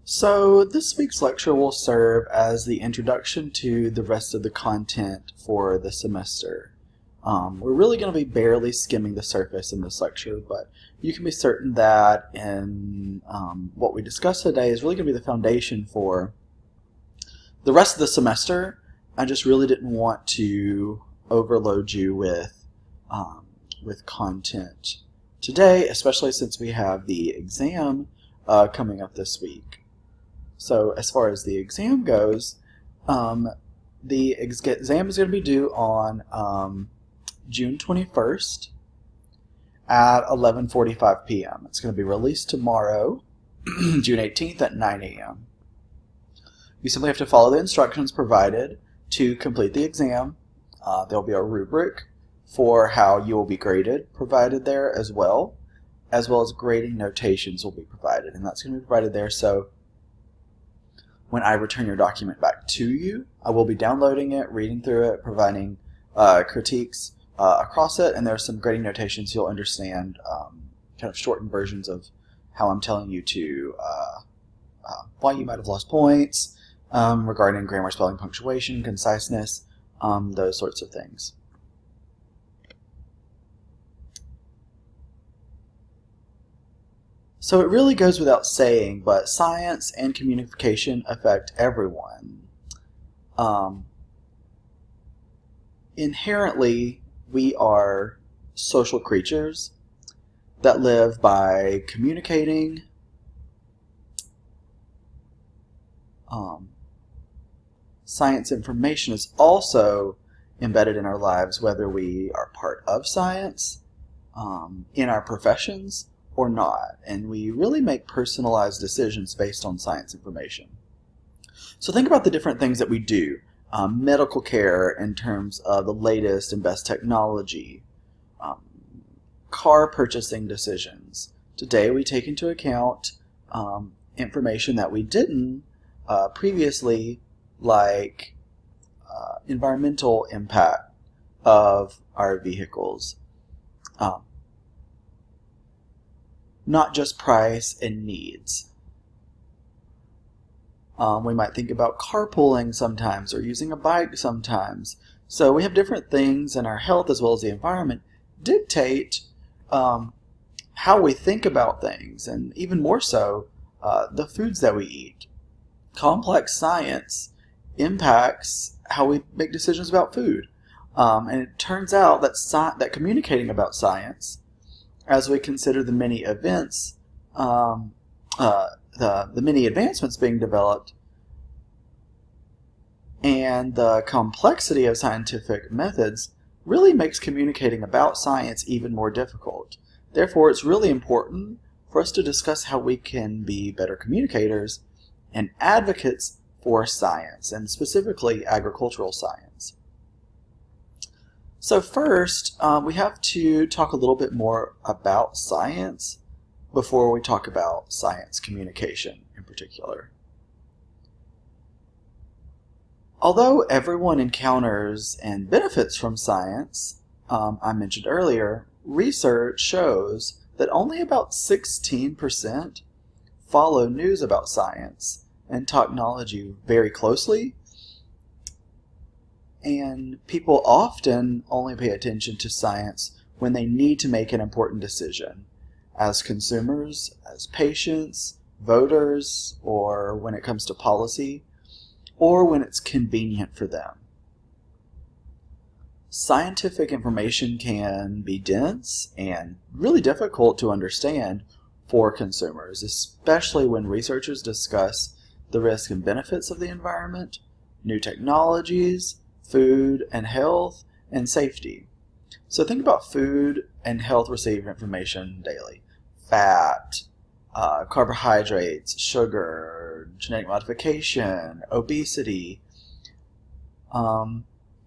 So this week's lecture will serve as the introduction to the rest of the content for the semester. We're really going to be barely skimming the surface in this lecture, but you can be certain that in what we discuss today is really going to be the foundation for the rest of the semester. I just really didn't want to overload you with content today, especially since we have the exam coming up this week. So as far as the exam goes, the exam is going to be due on June 21st at 11:45 p.m. It's going to be released tomorrow, June 18th at 9 a.m. You simply have to follow the instructions provided to complete the exam. There'll be a rubric for how you will be graded provided there as well as grading notations will be provided, and that's going to be provided there. So when I return your document back to you, I will be downloading it, reading through it, providing critiques across it, and there are some grading notations you'll understand, kind of shortened versions of how I'm telling you to why you might have lost points, regarding grammar, spelling, punctuation, conciseness, those sorts of things. So it really goes without saying, but science and communication affect everyone. Inherently, we are social creatures that live by communicating, science information is also embedded in our lives, whether we are part of science, in our professions, or not, and we really make personalized decisions based on science information. So think about the different things that we do. Medical care in terms of the latest and best technology, car purchasing decisions. Today we take into account information that we didn't previously, like environmental impact of our vehicles. Not just price and needs. We might think about carpooling sometimes or using a bike sometimes. So we have different things in our health as well as the environment dictate how we think about things, and even more so, the foods that we eat. Complex science impacts how we make decisions about food. And it turns out that communicating about science, as we consider the many events, the many advancements being developed, and the complexity of scientific methods, really makes communicating about science even more difficult. Therefore, it's really important for us to discuss how we can be better communicators and advocates for science, and specifically agricultural science. So first, we have to talk a little bit more about science before we talk about science communication in particular. Although everyone encounters and benefits from science, I mentioned earlier, research shows that only about 16% follow news about science and technology very closely. And people often only pay attention to science when they need to make an important decision, as consumers, as patients, voters, or when it comes to policy, or when it's convenient for them. Scientific information can be dense and really difficult to understand for consumers, especially when researchers discuss the risks and benefits of the environment, new technologies, food and health, and safety. So think about food and health receiving information daily. Fat, carbohydrates, sugar, genetic modification, obesity.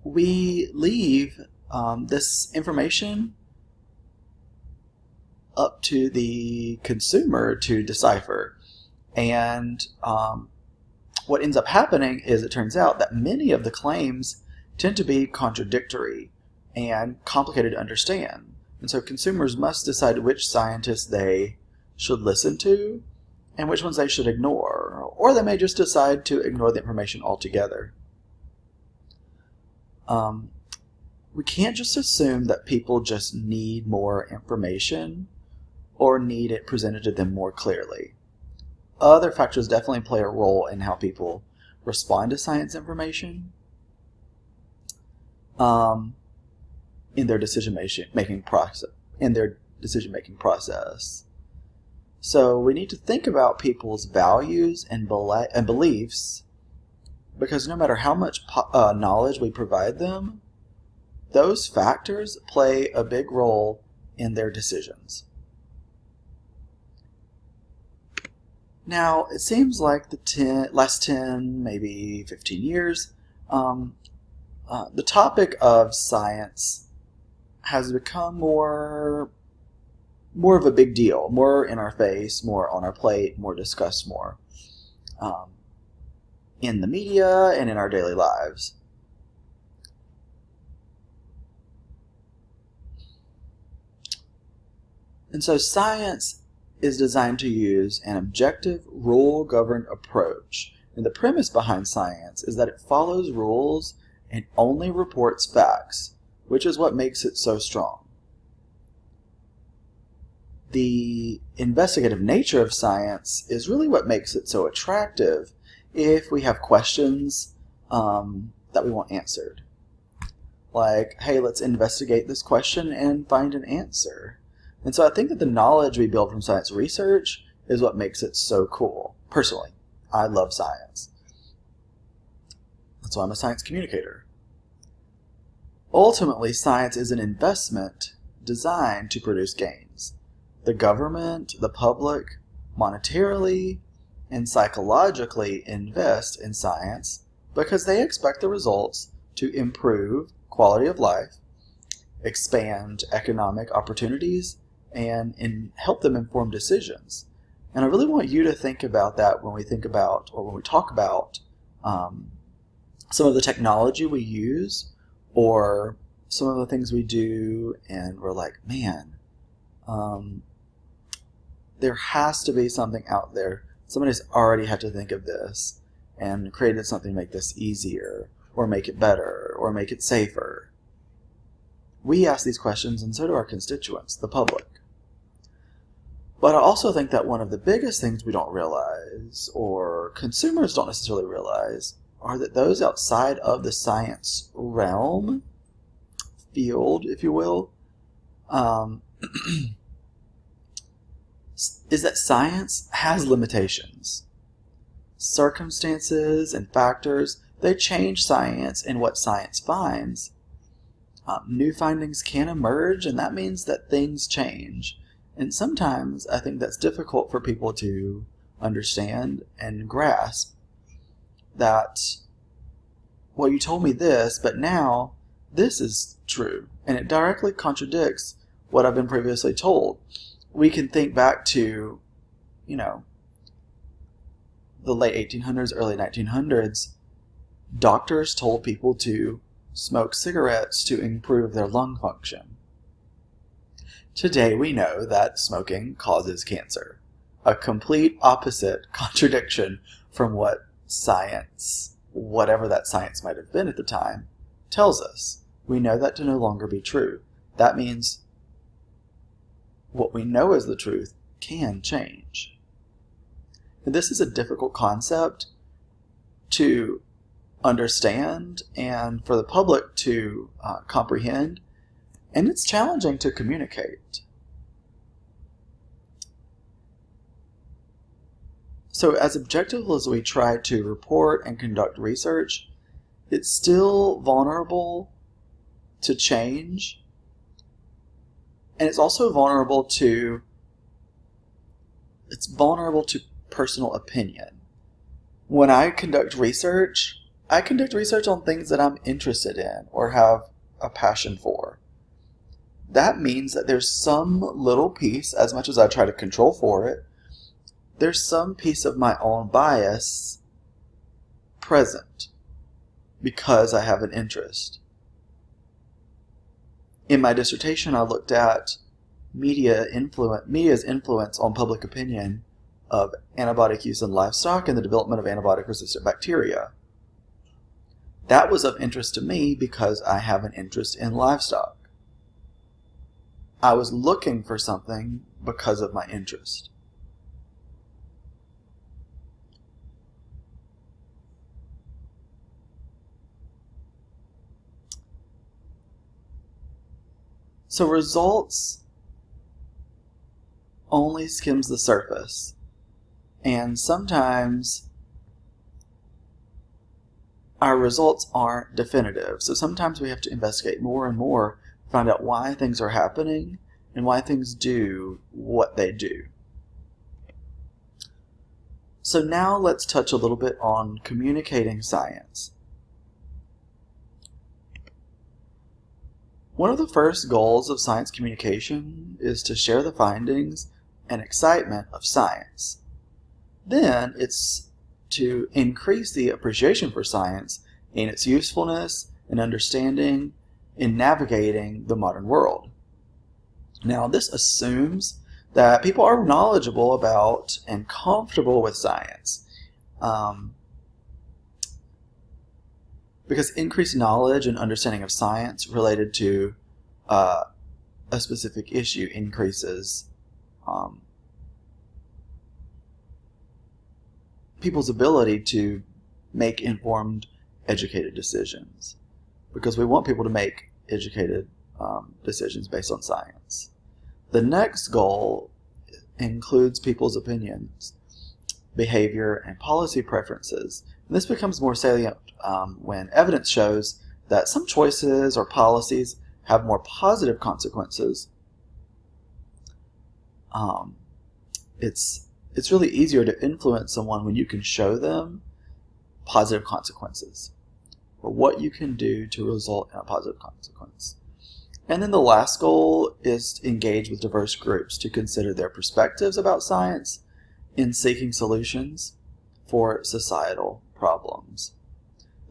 We leave this information up to the consumer to decipher. And what ends up happening is it turns out that many of the claims tend to be contradictory and complicated to understand. And so consumers must decide which scientists they should listen to and which ones they should ignore, or they may just decide to ignore the information altogether. We can't just assume that people just need more information or need it presented to them more clearly. Other factors definitely play a role in how people respond to science information in their decision-making process. So we need to think about people's values and beliefs, because no matter how much knowledge we provide them, those factors play a big role in their decisions. Now, it seems like the last 10, maybe 15 years, the topic of science has become more of a big deal, more in our face, more on our plate, more discussed more in the media and in our daily lives. And so science is designed to use an objective, rule-governed approach. And the premise behind science is that it follows rules and only reports facts, which is what makes it so strong. The investigative nature of science is really what makes it so attractive if we have questions that we want answered. Like, hey, let's investigate this question and find an answer. And so I think that the knowledge we build from science research is what makes it so cool. Personally, I love science. That's why I'm a science communicator. Ultimately, science is an investment designed to produce gains. The government, the public, monetarily and psychologically invest in science because they expect the results to improve quality of life, expand economic opportunities, and help them inform decisions. And I really want you to think about that when we think about, or when we talk about some of the technology we use, or some of the things we do, and we're like, man, there has to be something out there. Somebody's already had to think of this and created something to make this easier, or make it better, or make it safer. We ask these questions, and so do our constituents, the public. But I also think that one of the biggest things we don't realize, or consumers don't necessarily realize, are that those outside of the science realm, field, if you will, is that science has limitations. Circumstances and factors, they change science and what science finds. New findings can emerge, and that means that things change. And sometimes I think that's difficult for people to understand and grasp, that, well, you told me this, but now this is true, and it directly contradicts what I've been previously told. We can think back to, the late 1800s, early 1900s. Doctors told people to smoke cigarettes to improve their lung function. Today we know that smoking causes cancer. A complete opposite contradiction from what science, whatever that science might have been at the time, tells us. We know that to no longer be true. That means what we know as the truth can change. And this is a difficult concept to understand and for the public to comprehend, and it's challenging to communicate. So as objective as we try to report and conduct research, it's still vulnerable to change, and it's also vulnerable to personal opinion. When I conduct research on things that I'm interested in or have a passion for. That means that there's some little piece, as much as I try to control for it, there's some piece of my own bias present because I have an interest. In my dissertation, I looked at media's influence on public opinion of antibiotic use in livestock and the development of antibiotic-resistant bacteria. That was of interest to me because I have an interest in livestock. I was looking for something because of my interest. So results only skims the surface, and sometimes our results aren't definitive. So sometimes we have to investigate more and more to find out why things are happening and why things do what they do. So now let's touch a little bit on communicating science. One of the first goals of science communication is to share the findings and excitement of science. Then it's to increase the appreciation for science and its usefulness and understanding in navigating the modern world. Now, this assumes that people are knowledgeable about and comfortable with science. Because increased knowledge and understanding of science related to a specific issue increases people's ability to make informed, educated decisions. Because we want people to make educated decisions based on science. The next goal includes people's opinions, behavior, and policy preferences. And this becomes more salient when evidence shows that some choices or policies have more positive consequences. It's really easier to influence someone when you can show them positive consequences, or what you can do to result in a positive consequence. And then the last goal is to engage with diverse groups to consider their perspectives about science in seeking solutions for societal problems.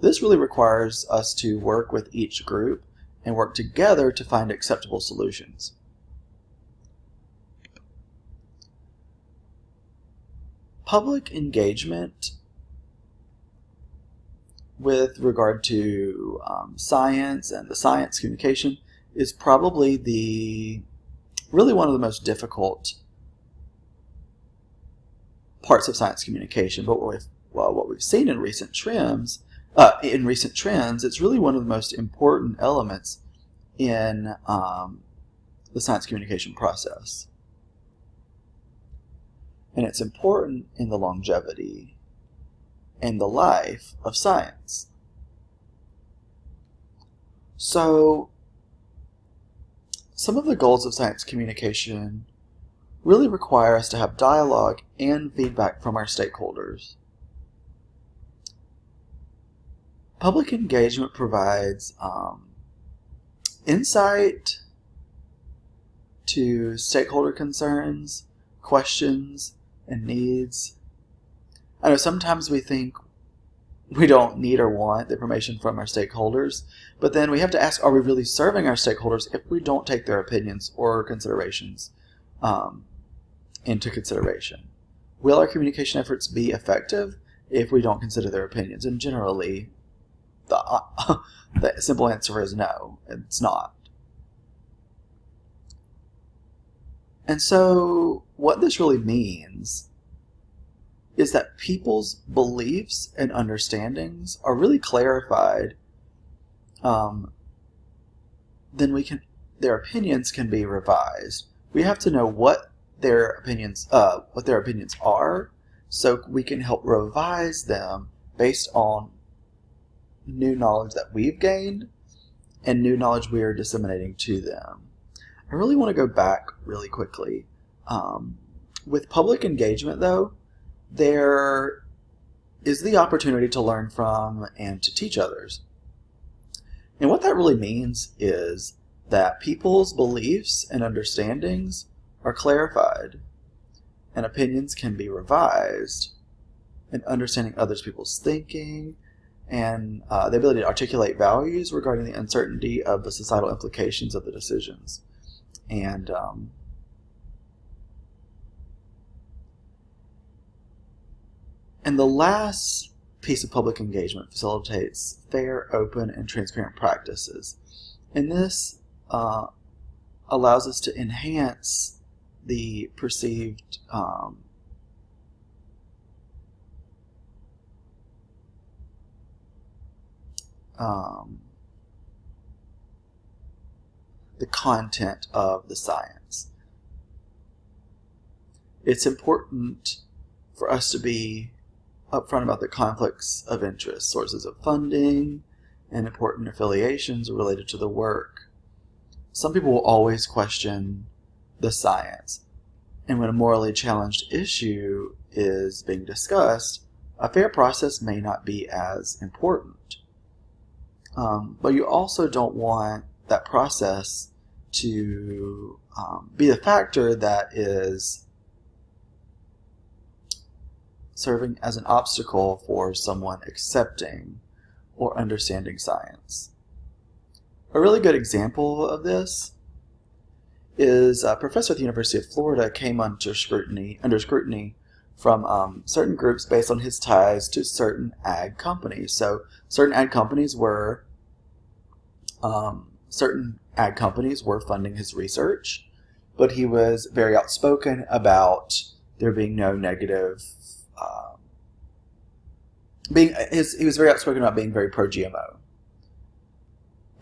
This really requires us to work with each group and work together to find acceptable solutions. Public engagement with regard to science and the science communication is probably really one of the most difficult parts of science communication. But what we've seen in recent trends, it's really one of the most important elements in the science communication process. And it's important in the longevity and the life of science. So, some of the goals of science communication really require us to have dialogue and feedback from our stakeholders. Public engagement provides insight to stakeholder concerns, questions, and needs. I know sometimes we think we don't need or want the information from our stakeholders, but then we have to ask, are we really serving our stakeholders if we don't take their opinions or considerations into consideration? Will our communication efforts be effective if we don't consider their opinions? And generally, the simple answer is no, it's not. And so what this really means is that people's beliefs and understandings are really clarified. Then their opinions can be revised. We have to know what their opinions are, so we can help revise them based on new knowledge that we've gained and new knowledge we are disseminating to them. I really want to go back really quickly. With public engagement, though, there is the opportunity to learn from and to teach others. And what that really means is that people's beliefs and understandings are clarified, and opinions can be revised, and understanding others people's thinking, and the ability to articulate values regarding the uncertainty of the societal implications of the decisions. And And the last piece of public engagement facilitates fair, open, and transparent practices. And this allows us to enhance the perceived the content of the science. It's important for us to be upfront about the conflicts of interest, sources of funding, and important affiliations related to the work. Some people will always question the science, and when a morally challenged issue is being discussed, a fair process may not be as important. But you also don't want that process to be the factor that is serving as an obstacle for someone accepting or understanding science. A really good example of this is a professor at the University of Florida came under scrutiny from certain groups based on his ties to certain ag companies. So certain ag companies were funding his research, but he was very outspoken about there being no negative. He was very outspoken about being very pro-GMO,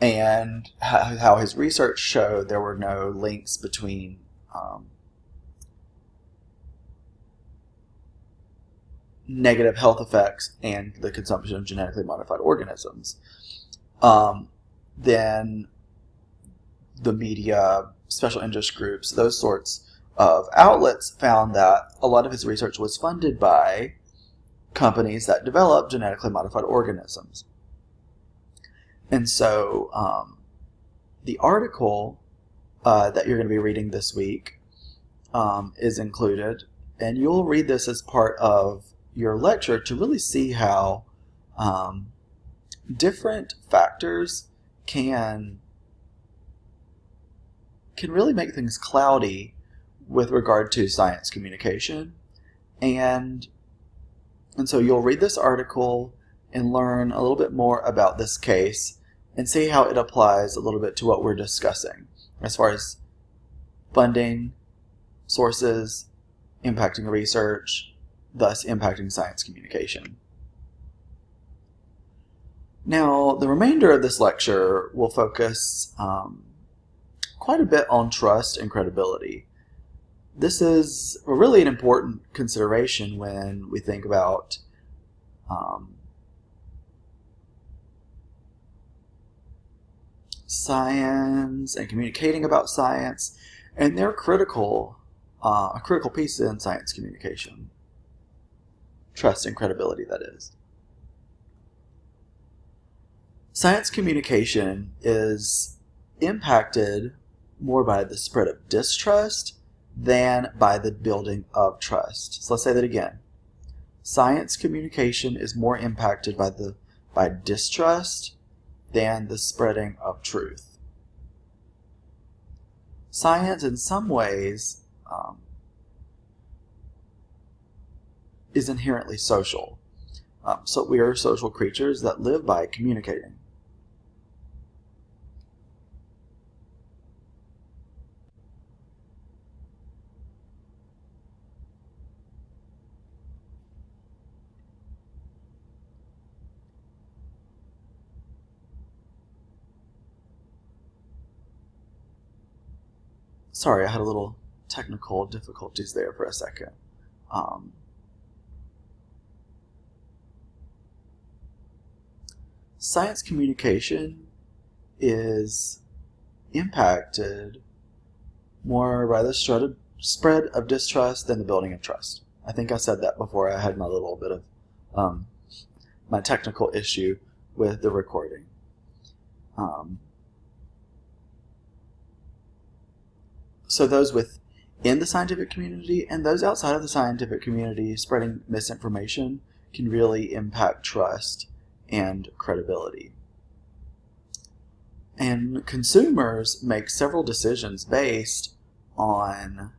and how his research showed there were no links between negative health effects and the consumption of genetically modified organisms. Then the media, special interest groups, those sorts of outlets found that a lot of his research was funded by companies that develop genetically modified organisms. And so the article that you're going to be reading this week is included, and you'll read this as part of your lecture to really see how different factors can really make things cloudy with regard to science communication. And so you'll read this article and learn a little bit more about this case and see how it applies a little bit to what we're discussing as far as funding, sources, impacting research, thus impacting science communication. Now, the remainder of this lecture will focus quite a bit on trust and credibility. This is really an important consideration when we think about science and communicating about science, and they're a critical piece in science communication. Trust and credibility, that is. Science communication is impacted more by the spread of distrust than by the building of trust. So let's say that again. Science communication is more impacted by distrust than the spreading of truth. Science, in some ways, is inherently social. So we are social creatures that live by communicating. Sorry, I had a little technical difficulties there for a second. Science communication is impacted more by the spread of distrust than the building of trust. I think I said that before I had my little bit of my technical issue with the recording. So those within the scientific community and those outside of the scientific community spreading misinformation can really impact trust and credibility. And consumers make several decisions based on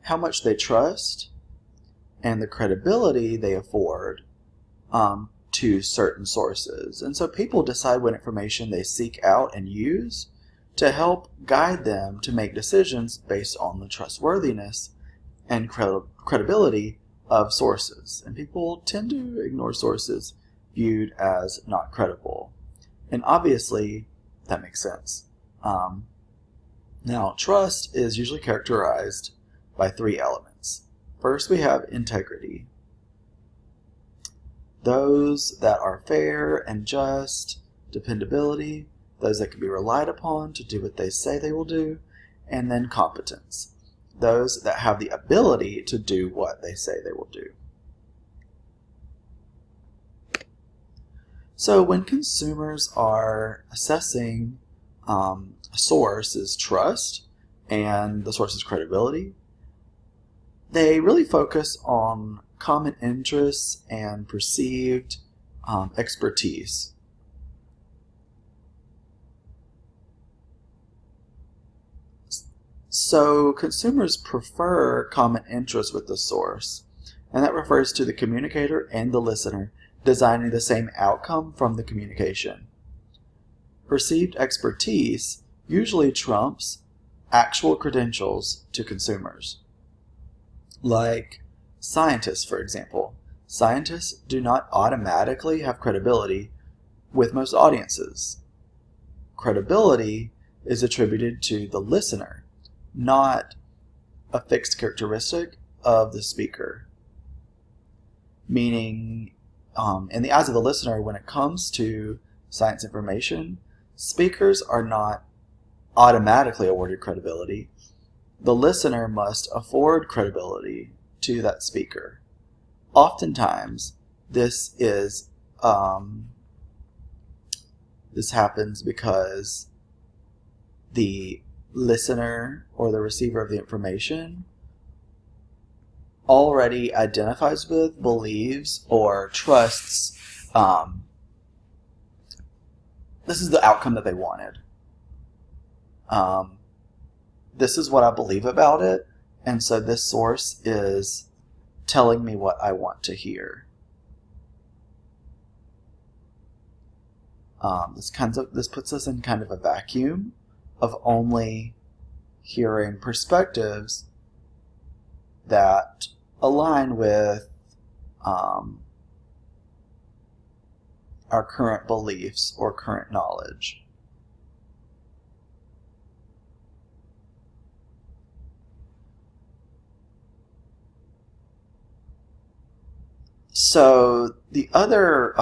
how much they trust and the credibility they afford to certain sources. And so people decide what information they seek out and use to help guide them to make decisions based on the trustworthiness and credibility of sources. And people tend to ignore sources viewed as not credible. And obviously, that makes sense. Now, trust is usually characterized by 3 elements. First, we have integrity. Those that are fair and just, dependability, those that can be relied upon to do what they say they will do, and then competence, those that have the ability to do what they say they will do. So when consumers are assessing a source's trust and the source's credibility, they really focus on common interests and perceived expertise. So consumers prefer common interests with the source, and that refers to the communicator and the listener designing the same outcome from the communication. Perceived expertise usually trumps actual credentials to consumers. Like scientists, for example. Scientists do not automatically have credibility with most audiences. Credibility is attributed to the listener, not a fixed characteristic of the speaker. Meaning, in the eyes of the listener, when it comes to science information, speakers are not automatically awarded credibility. The listener must afford credibility to that speaker. Oftentimes, this happens because the listener or the receiver of the information already identifies with, believes, or trusts this is the outcome that they wanted. This is what I believe about it, and so this source is telling me what I want to hear. This puts us in kind of a vacuum of only hearing perspectives that align with our current beliefs or current knowledge. So the other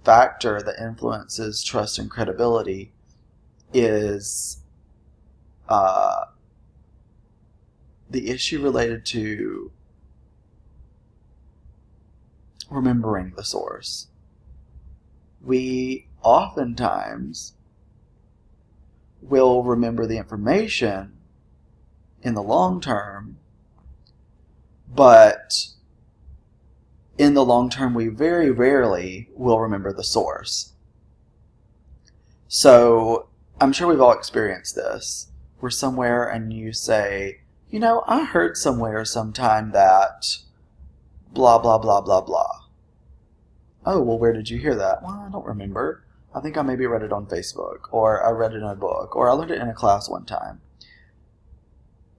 factor that influences trust and credibility is the issue related to remembering the source. We oftentimes will remember the information in the long term, but in the long term, we very rarely will remember the source. So I'm sure we've all experienced this. We're somewhere and you say, I heard somewhere sometime that blah, blah, blah, blah, blah. Oh, well, where did you hear that? Well, I don't remember. I think I maybe read it on Facebook, or I read it in a book, or I learned it in a class one time.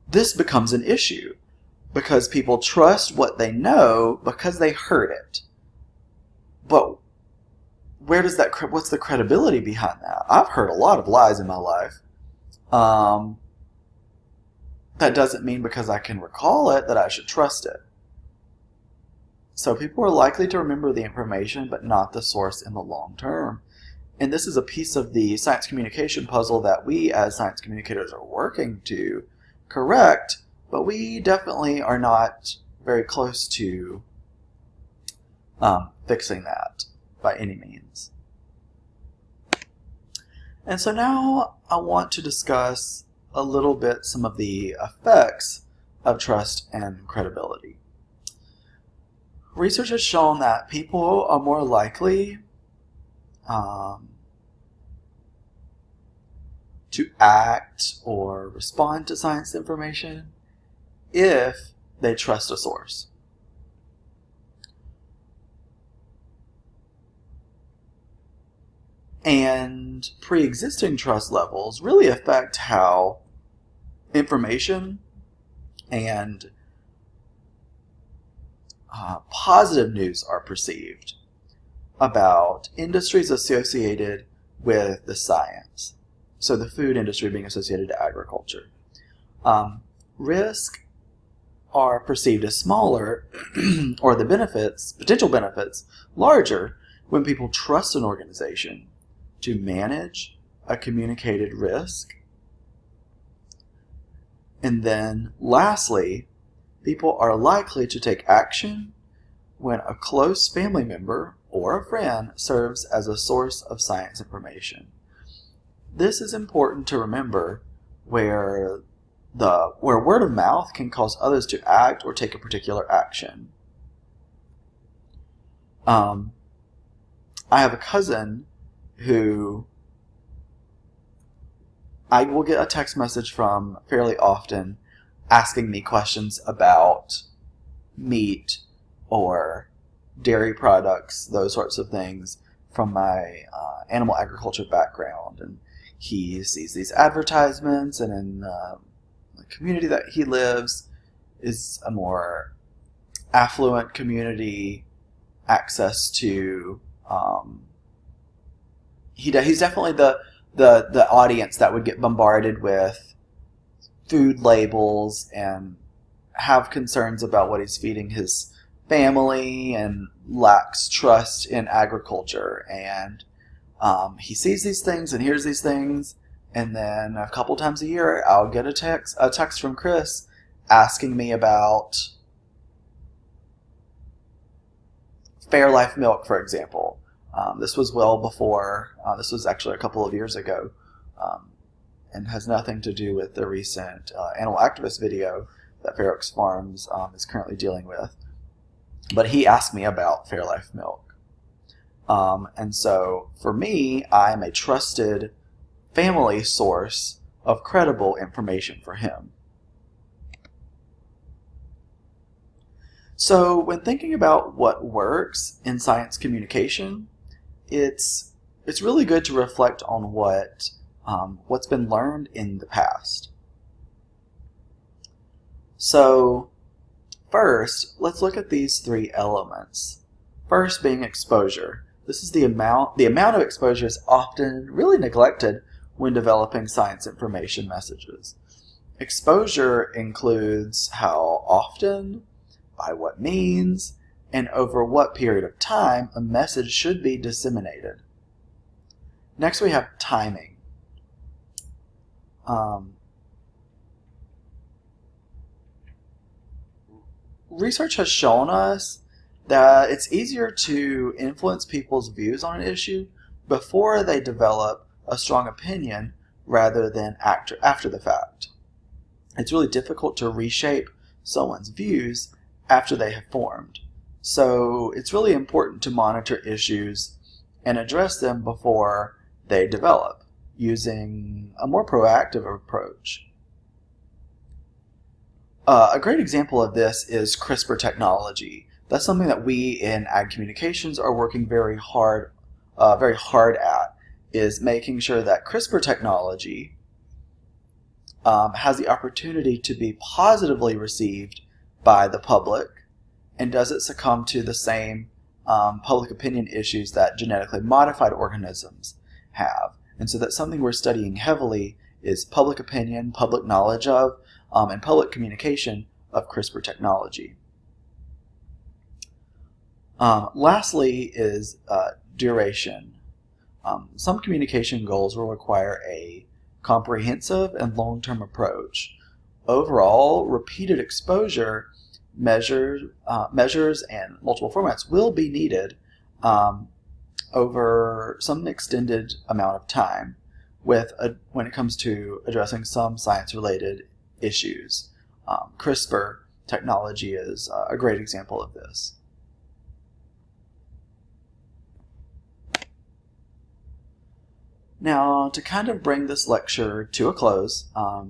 This becomes an issue because people trust what they know because they heard it. But what's the credibility behind that? I've heard a lot of lies in my life. That doesn't mean because I can recall it that I should trust it. So people are likely to remember the information, but not the source in the long term. And this is a piece of the science communication puzzle that we as science communicators are working to correct, but we definitely are not very close to fixing that by any means. And so now I want to discuss a little bit some of the effects of trust and credibility. Research has shown that people are more likely to act or respond to science information if they trust a source. And pre-existing trust levels really affect how information and positive news are perceived about industries associated with the science. So the food industry being associated to agriculture. Risk are perceived as smaller or the benefits, potential benefits, larger when people trust an organization to manage a communicated risk. And then lastly, people are likely to take action when a close family member or a friend serves as a source of science information. This is important to remember where word of mouth can cause others to act or take a particular action. I have a cousin who I will get a text message from fairly often asking me questions about meat or dairy products, those sorts of things, from my animal agriculture background. And he sees these advertisements, and in the community that he lives is a more affluent community, access to he's definitely the audience that would get bombarded with food labels and have concerns about what he's feeding his family and lacks trust in agriculture. And he sees these things and hears these things, and then a couple times a year I'll get a text from Chris asking me about Fairlife milk, for example. This was well before, this was actually a couple of years ago, and has nothing to do with the recent animal activist video that Fair Oaks Farms is currently dealing with. But he asked me about Fairlife milk. And so for me, I'm a trusted family source of credible information for him. So when thinking about what works in science communication, it's really good to reflect on what's been learned in the past. So first, let's look at these three elements. First being exposure. This is the amount of exposure is often really neglected when developing science information messages. Exposure includes how often, by what means, and over what period of time a message should be disseminated. Next we have timing. Research has shown us that it's easier to influence people's views on an issue before they develop a strong opinion rather than after the fact. It's really difficult to reshape someone's views after they have formed. So it's really important to monitor issues and address them before they develop, using a more proactive approach. A great example of this is CRISPR technology. That's something that we in ag communications are working very hard at, is making sure that CRISPR technology has the opportunity to be positively received by the public and doesn't succumb to the same public opinion issues that genetically modified organisms have. And so that's something we're studying heavily, is public opinion, public knowledge of, and public communication of CRISPR technology. Lastly is duration. Some communication goals will require a comprehensive and long-term approach. Overall, repeated exposure measures and multiple formats will be needed over some extended amount of time when it comes to addressing some science-related issues. CRISPR technology is a great example of this. Now, to kind of bring this lecture to a close, I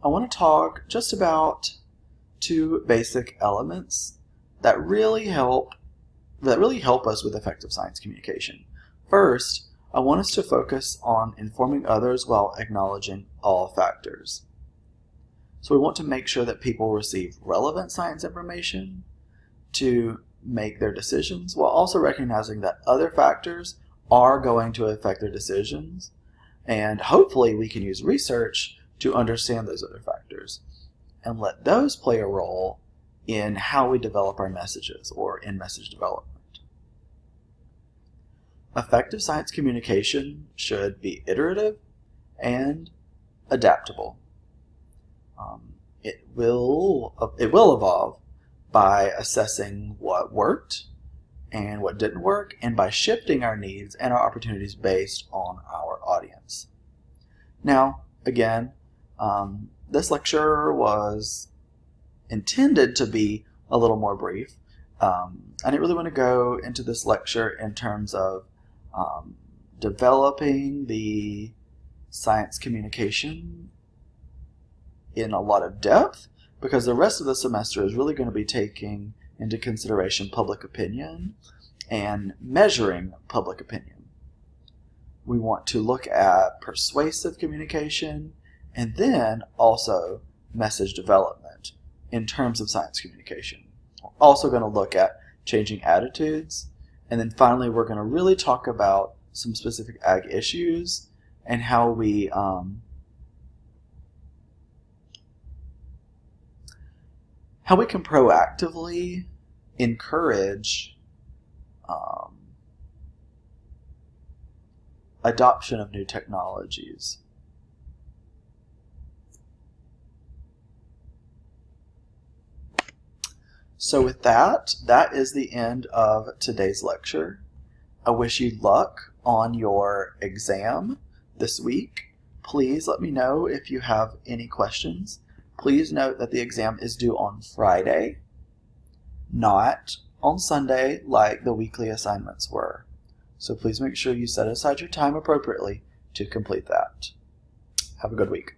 want to talk just about two basic elements that really help us with effective science communication. First, I want us to focus on informing others while acknowledging all factors. So we want to make sure that people receive relevant science information to make their decisions, while also recognizing that other factors are going to affect their decisions, and hopefully we can use research to understand those other factors and let those play a role in how we develop our messages or in message development. Effective science communication should be iterative and adaptable. It will evolve by assessing what worked and what didn't work, and by shifting our needs and our opportunities based on our audience. Now, again, this lecture was intended to be a little more brief. I didn't really want to go into this lecture in terms of developing the science communication in a lot of depth, because the rest of the semester is really going to be taking into consideration public opinion and measuring public opinion. We want to look at persuasive communication and then also message development in terms of science communication. We're also going to look at changing attitudes, and then finally we're going to really talk about some specific ag issues and how we can proactively encourage adoption of new technologies. So with that is the end of today's lecture. I wish you luck on your exam this week. Please let me know if you have any questions. Please note that the exam is due on Friday, not on Sunday like the weekly assignments were. So please make sure you set aside your time appropriately to complete that. Have a good week.